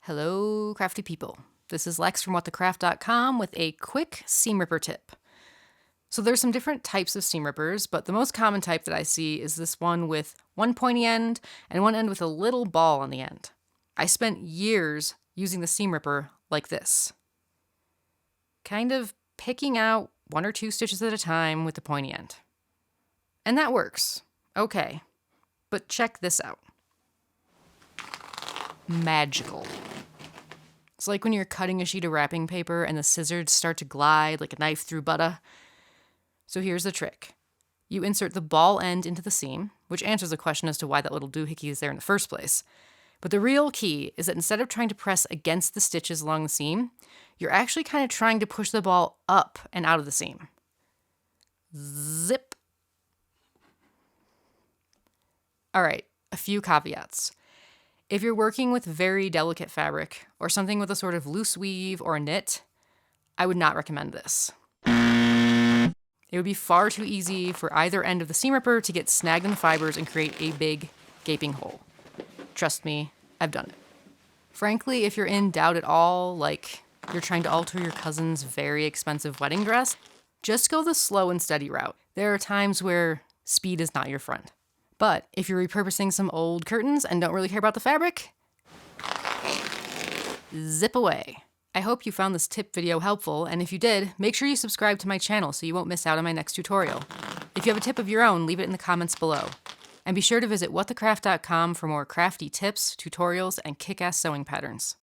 Hello, crafty people. This is Lex from whatthecraft.com with a quick seam ripper tip. So there's some different types of seam rippers, but the most common type that I see is this one with one pointy end and one end with a little ball on the end. I spent years using the seam ripper like this, kind of picking out one or two stitches at a time with the pointy end. And that works. Okay, but check this out. Magical. It's like when you're cutting a sheet of wrapping paper and the scissors start to glide like a knife through butter. So here's the trick. You insert the ball end into the seam, which answers the question as to why that little doohickey is there in the first place. But the real key is that instead of trying to press against the stitches along the seam, you're actually kind of trying to push the ball up and out of the seam. Zip. All right, a few caveats. If you're working with very delicate fabric or something with a sort of loose weave or a knit, I would not recommend this. It would be far too easy for either end of the seam ripper to get snagged in the fibers and create a big, gaping hole. Trust me, I've done it. Frankly, if you're in doubt at all, like you're trying to alter your cousin's very expensive wedding dress, just go the slow and steady route. There are times where speed is not your friend. But if you're repurposing some old curtains and don't really care about the fabric, zip away. I hope you found this tip video helpful, and if you did, make sure you subscribe to my channel so you won't miss out on my next tutorial. If you have a tip of your own, leave it in the comments below. And be sure to visit whatthecraft.com for more crafty tips, tutorials, and kick-ass sewing patterns.